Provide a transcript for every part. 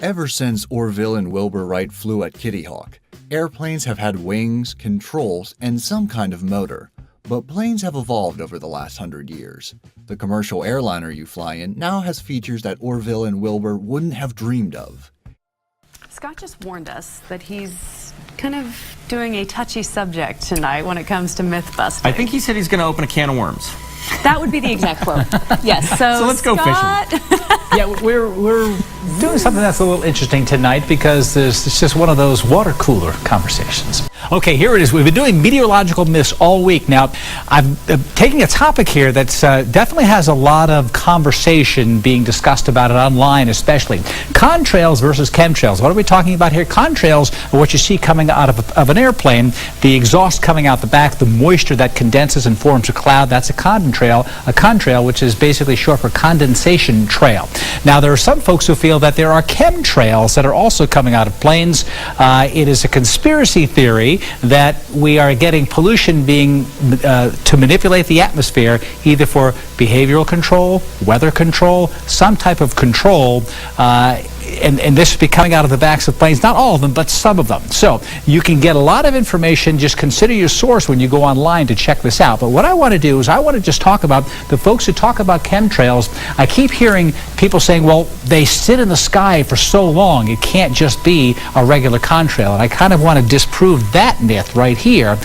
Ever since Orville and Wilbur Wright flew at Kitty Hawk, airplanes have had wings, controls, and some kind of motor. But planes have evolved over the last 100 years. The commercial airliner you fly in now has features that Orville and Wilbur wouldn't have dreamed of. Scott just warned us that he's kind of doing a touchy subject tonight when it comes to myth busting. I think he said he's going to open a can of worms. That would be the exact quote. Yes. So let's go fishing. Yeah, we're doing something that's a little interesting tonight because it's just one of those water cooler conversations. Okay, here it is. We've been doing meteorological myths all week. Now, I'm taking a topic here that definitely has a lot of conversation being discussed about it online, especially. Contrails versus chemtrails. What are we talking about here? Contrails are what you see coming out of an airplane, the exhaust coming out the back, the moisture that condenses and forms a cloud. That's a contrail, which is basically short for condensation trail. Now, there are some folks who feel that there are chemtrails that are also coming out of planes. It is a conspiracy theory that we are getting pollution being to manipulate the atmosphere, either for behavioral control, weather control, some type of control, and this should be coming out of the backs of planes, not all of them, but some of them. So you can get a lot of information. Just consider your source when you go online to check this out. But what I want to do is I want to just talk about the folks who talk about chemtrails. I keep hearing people saying, well, they sit in the sky for so long, it can't just be a regular contrail. And I kind of want to disprove that myth right here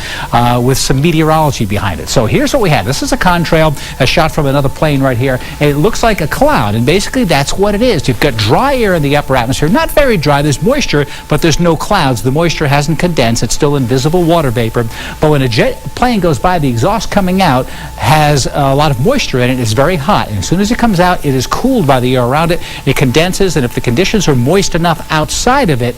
with some meteorology behind it. So here's what we have. This is a contrail, a shot from another plane right here. And it looks like a cloud. And basically that's what it is. You've got dry air in the upper atmosphere. Not very dry. There's moisture, but there's no clouds. The moisture hasn't condensed. It's still invisible water vapor. But when a jet plane goes by, the exhaust coming out has a lot of moisture in it. It's very hot. And as soon as it comes out, it is cooled by the air around it. It condenses, and if the conditions are moist enough outside of it,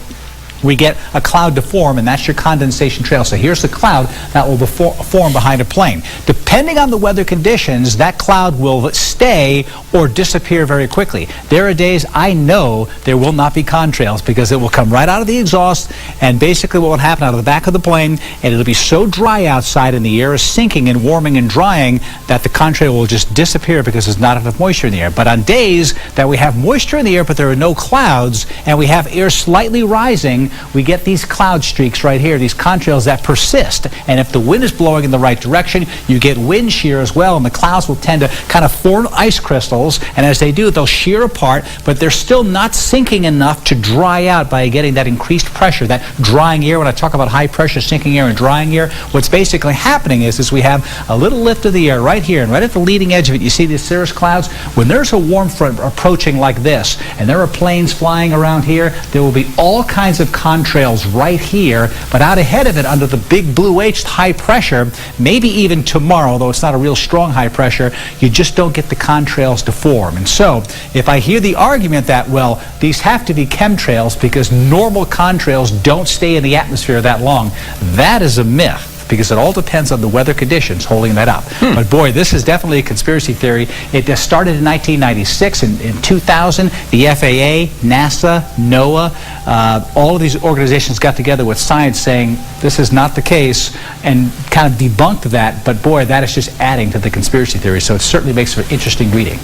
we get a cloud to form, and that's your condensation trail. So here's the cloud that will form behind a plane. Depending on the weather conditions, that cloud will stay or disappear very quickly. There are days I know there will not be contrails because it will come right out of the exhaust, and basically what will happen out of the back of the plane, and it'll be so dry outside and the air is sinking and warming and drying that the contrail will just disappear because there's not enough moisture in the air. But on days that we have moisture in the air but there are no clouds and we have air slightly rising, we get these cloud streaks right here, these contrails that persist. And if the wind is blowing in the right direction, you get wind shear as well, and the clouds will tend to kind of form ice crystals, and as they do, they'll shear apart, but they're still not sinking enough to dry out by getting that increased pressure, that drying air. When I talk about high pressure sinking air and drying air, what's basically happening is we have a little lift of the air right here, and right at the leading edge of it, you see these cirrus clouds. When there's a warm front approaching like this, and there are planes flying around here, there will be all kinds of contrails right here, but out ahead of it under the big blue H high pressure, maybe even tomorrow, although it's not a real strong high pressure, you just don't get the contrails to form. And so if I hear the argument that, well, these have to be chemtrails because normal contrails don't stay in the atmosphere that long, that is a myth, because it all depends on the weather conditions holding that up. But boy, this is definitely a conspiracy theory. It started in 1996. In 2000, the FAA, NASA, NOAA, all of these organizations got together with science saying this is not the case and kind of debunked that. But boy, that is just adding to the conspiracy theory. So it certainly makes for interesting reading.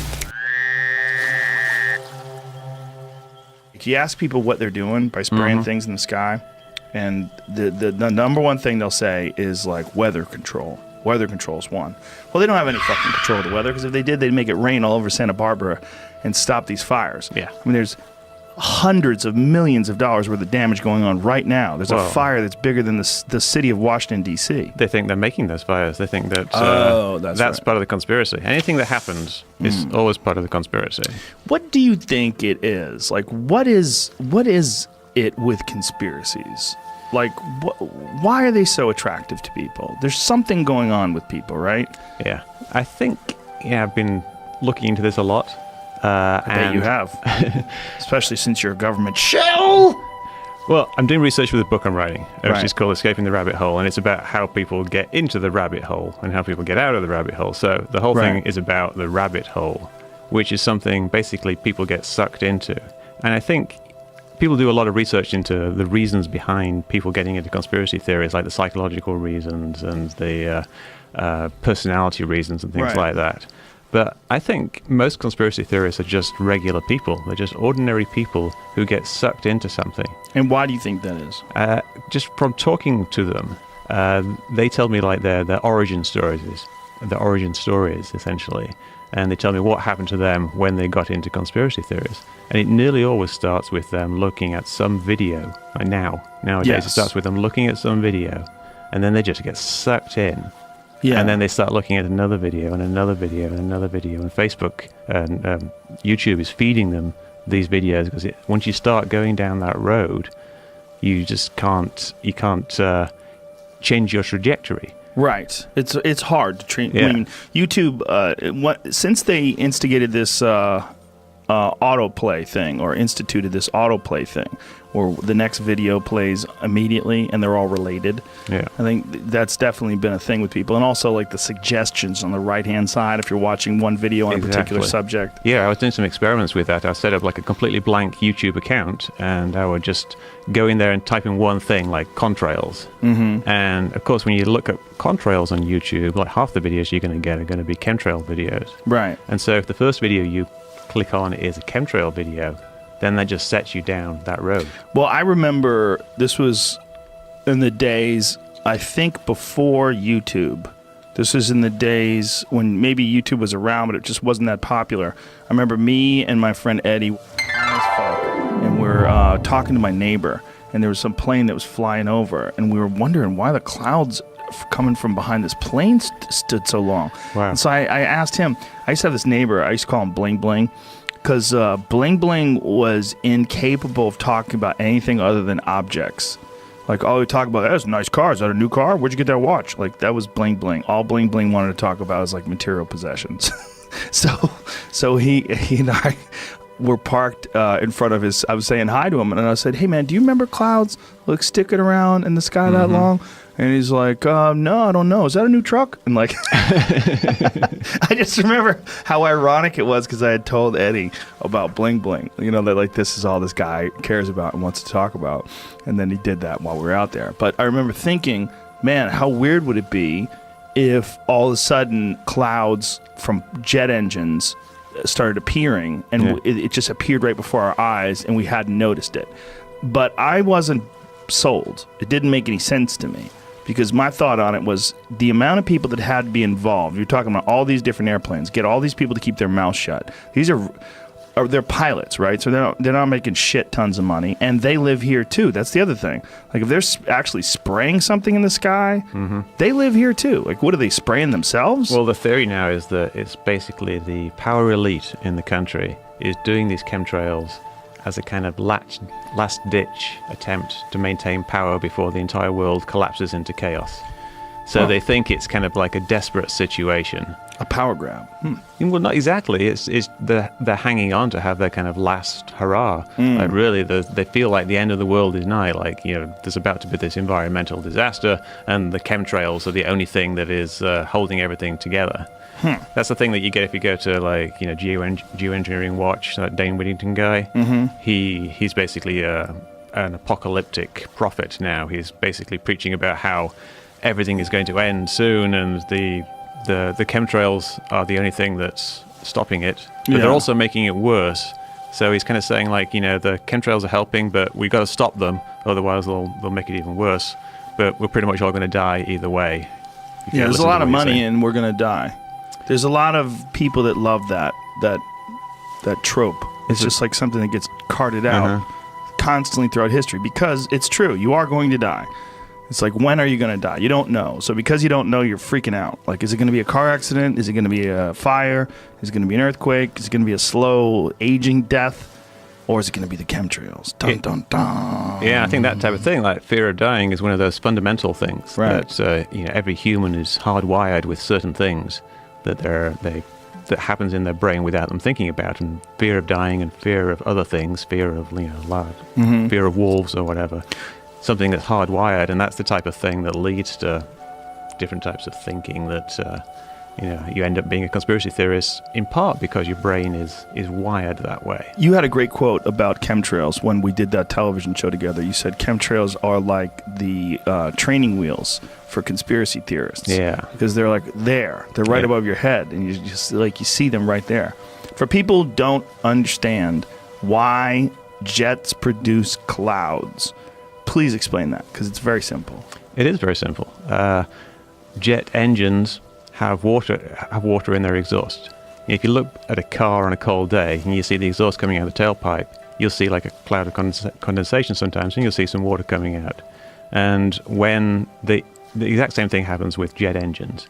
You ask people what they're doing by spraying things in the sky, and the number one thing they'll say is like weather control. Weather control is one. Well, they don't have any fucking control of the weather, because if they did, they'd make it rain all over Santa Barbara and stop these fires. Yeah. I mean, there's hundreds of millions of dollars worth of damage going on right now. There's a fire that's bigger than the city of Washington, D.C. They think they're making those fires. They think that that's right. part of the conspiracy. Anything that happens is always part of the conspiracy. What do you think it is? Like, what is it with conspiracies? Like, why are they so attractive to people? There's something going on with people, right? Yeah. I think, I've been looking into this a lot. I bet you have. Especially since you're a government shell! Well, I'm doing research for the book I'm writing, which is called Escaping the Rabbit Hole, and it's about how people get into the rabbit hole and how people get out of the rabbit hole. So the whole thing is about the rabbit hole, which is something basically people get sucked into. And I think people do a lot of research into the reasons behind people getting into conspiracy theories, like the psychological reasons and the personality reasons and things like that. But I think most conspiracy theorists are just regular people. They're just ordinary people who get sucked into something. And why do you think that is? Just from talking to them, they tell me like their origin stories, essentially. And they tell me what happened to them when they got into conspiracy theories. And it nearly always starts with them looking at some video. Like nowadays, Yes. It starts with them looking at some video, and then they just get sucked in. Yeah. And then they start looking at another video and another video and another video. And Facebook and YouTube is feeding them these videos because once you start going down that road, you just can't change your trajectory. Right. It's hard to train. Yeah. I mean, YouTube, since they instigated this autoplay thing, or instituted this autoplay thing, where the next video plays immediately and they're all related. Yeah. I think that's definitely been a thing with people. And also like the suggestions on the right-hand side if you're watching one video on a particular subject. Yeah, I was doing some experiments with that. I set up like a completely blank YouTube account, and I would just go in there and type in one thing, like contrails. Mm-hmm. And of course, when you look at contrails on YouTube, like half the videos you're going to get are going to be chemtrail videos. Right. And so if the first video you click on is a chemtrail video, then that just sets you down that road. Well, I remember this was in the days, I think, before YouTube. This was in the days when maybe YouTube was around, but it just wasn't that popular. I remember me and my friend Eddie, and we're talking to my neighbor, and there was some plane that was flying over, and we were wondering why the clouds coming from behind this plane stood so long. Wow. And so I asked him, I used to have this neighbor, I used to call him Bling Bling, because Bling Bling was incapable of talking about anything other than objects. Like, all we talk about, that's a nice car. Is that a new car? Where'd you get that watch? Like, that was Bling Bling. All Bling Bling wanted to talk about was, like, material possessions. So he and I were parked in front of his, I was saying hi to him, and I said, hey, man, do you remember clouds, like, sticking around in the sky that long? And he's like, no, I don't know. Is that a new truck? And like, I just remember how ironic it was because I had told Eddie about Bling Bling. You know, that like this is all this guy cares about and wants to talk about. And then he did that while we were out there. But I remember thinking, man, how weird would it be if all of a sudden clouds from jet engines started appearing and it just appeared right before our eyes and we hadn't noticed it. But I wasn't sold. It didn't make any sense to me. Because my thought on it was the amount of people that had to be involved. You're talking about all these different airplanes. Get all these people to keep their mouth shut. These are they're pilots, right? So they're not making shit tons of money, and they live here too. That's the other thing. Like if they're actually spraying something in the sky, they live here too. Like what are they spraying themselves? Well, the theory now is that it's basically the power elite in the country is doing these chemtrails as a kind of last-ditch attempt to maintain power before the entire world collapses into chaos. So they think it's kind of like a desperate situation. A power grab. Well, not exactly. It's they're hanging on to have their kind of last hurrah. Like really, they feel like the end of the world is nigh. Like, you know, there's about to be this environmental disaster, and the chemtrails are the only thing that is holding everything together. That's the thing that you get if you go to, like, you know, Geoengineering Watch, that Dane Whittington guy. He's basically an apocalyptic prophet now. He's basically preaching about how everything is going to end soon, and the chemtrails are the only thing that's stopping it. But they're also making it worse. So he's kind of saying, like, you know, the chemtrails are helping, but we've got to stop them, otherwise they'll make it even worse. But we're pretty much all going to die either way. Yeah, there's a lot of money and we're going to die. There's a lot of people that love that trope. It's just like something that gets carted out constantly throughout history because it's true. You are going to die. It's like, when are you going to die? You don't know. So because you don't know, you're freaking out. Like, is it going to be a car accident? Is it going to be a fire? Is it going to be an earthquake? Is it going to be a slow aging death? Or is it going to be the chemtrails? Dun, dun, dun. Yeah, I think that type of thing, like fear of dying, is one of those fundamental things that you know, every human is hardwired with certain things that happens in their brain without them thinking about, and fear of dying and fear of other things, fear of, you know, fear of wolves or whatever, something that's hardwired, and that's the type of thing that leads to different types of thinking that you end up being a conspiracy theorist in part because your brain is wired that way. You had a great quote about chemtrails when we did that television show together. You said chemtrails are like the training wheels for conspiracy theorists. Yeah. Because they're like there. They're right above your head, and you just like you see them right there. For people who don't understand why jets produce clouds, please explain that, because it's very simple. It is very simple. Jet engines have water in their exhaust. If you look at a car on a cold day and you see the exhaust coming out of the tailpipe, you'll see like a cloud of condensation sometimes, and you'll see some water coming out. And when the exact same thing happens with jet engines.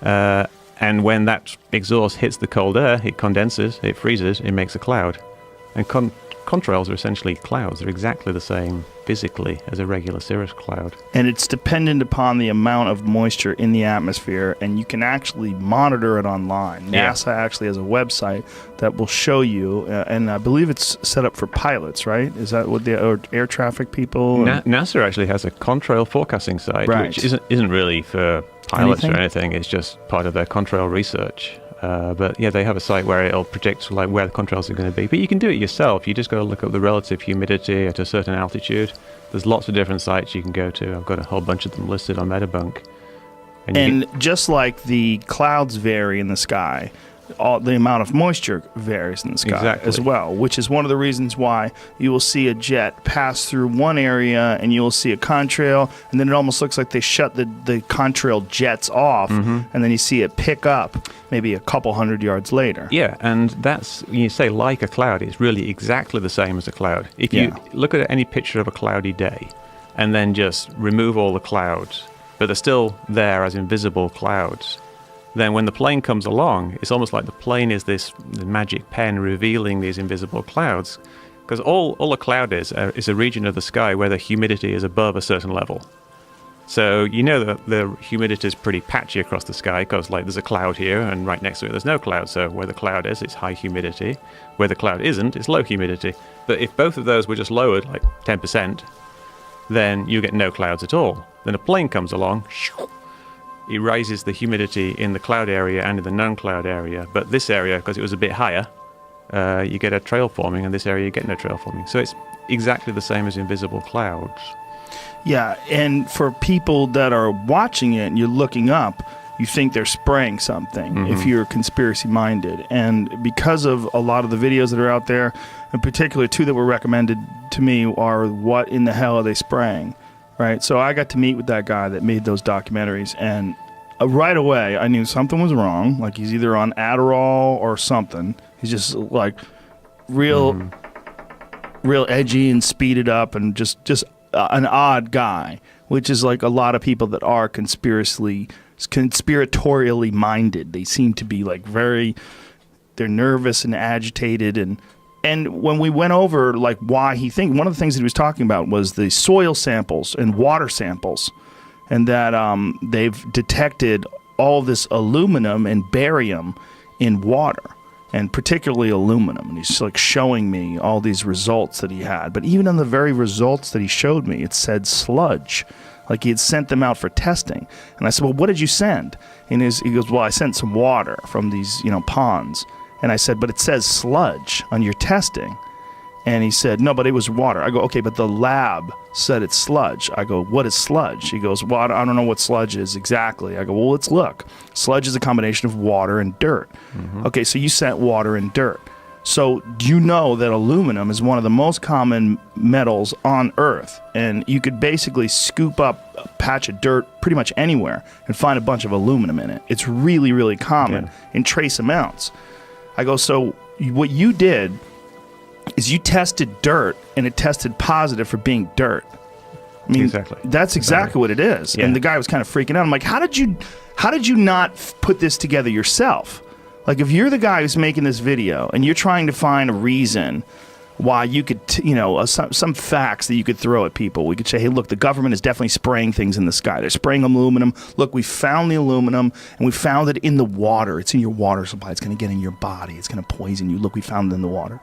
And when that exhaust hits the cold air, it condenses, it freezes, it makes a cloud. And contrails are essentially clouds. They're exactly the same physically as a regular cirrus cloud. And it's dependent upon the amount of moisture in the atmosphere, and you can actually monitor it online. NASA actually has a website that will show you, and I believe it's set up for pilots, right? Is that what or air traffic people? NASA actually has a contrail forecasting site, which isn't really for pilots or anything. It's just part of their contrail research. But yeah, they have a site where it'll predict like where the contrails are going to be. But you can do it yourself. You just got to look up the relative humidity at a certain altitude. There's lots of different sites you can go to. I've got a whole bunch of them listed on Metabunk. And just like the clouds vary in the sky, the amount of moisture varies in the sky as well, which is one of the reasons why you will see a jet pass through one area and you will see a contrail, and then it almost looks like they shut the contrail jets off, and then you see it pick up maybe a couple hundred yards later. Yeah, and that's, you say like a cloud, it's really exactly the same as a cloud. If you look at any picture of a cloudy day and then just remove all the clouds, but they're still there as invisible clouds, then when the plane comes along, it's almost like the plane is the magic pen revealing these invisible clouds. Because all a cloud is a region of the sky where the humidity is above a certain level. So you know that the humidity is pretty patchy across the sky because like there's a cloud here and right next to it there's no cloud. So where the cloud is, it's high humidity. Where the cloud isn't, it's low humidity. But if both of those were just lowered like 10%, then you get no clouds at all. Then a plane comes along, it raises the humidity in the cloud area and in the non-cloud area. But this area, because it was a bit higher, you get a trail forming, and this area you get no trail forming. So it's exactly the same as invisible clouds. Yeah, and for people that are watching it and you're looking up, you think they're spraying something if you're conspiracy-minded. And because of a lot of the videos that are out there, in particular two that were recommended to me are what in the hell are they spraying? Right, so I got to meet with that guy that made those documentaries, and right away I knew something was wrong. Like he's either on Adderall or something. He's just like real edgy and speeded up, and just an odd guy. Which is like a lot of people that are conspiratorially minded. They seem to be like they're nervous and agitated And when we went over like why one of the things that he was talking about was the soil samples and water samples, and that they've detected all this aluminum and barium in water, and particularly aluminum. And he's like showing me all these results that he had. But even on the very results that he showed me, it said sludge. Like he had sent them out for testing. And I said, well, what did you send? And he goes, well, I sent some water from these, ponds. And I said, but it says sludge on your testing. And he said, no, but it was water. I go, okay, but the lab said it's sludge. I go, what is sludge? He goes, well, I don't know what sludge is exactly. I go, well, let's look. Sludge is a combination of water and dirt. Okay, so you sent water and dirt. So do you know that aluminum is one of the most common metals on Earth? And you could basically scoop up a patch of dirt pretty much anywhere and find a bunch of aluminum in it. It's really, really common in trace amounts. I go, so what you did is you tested dirt, and it tested positive for being dirt. I mean, that's exactly what it is. Yeah. And the guy was kind of freaking out. I'm like, how did you not put this together yourself? Like, if you're the guy who's making this video and you're trying to find a reason why you could, some facts that you could throw at people. We could say, hey, look, the government is definitely spraying things in the sky. They're spraying aluminum. Look, we found the aluminum, and we found it in the water. It's in your water supply. It's going to get in your body. It's going to poison you. Look, we found it in the water.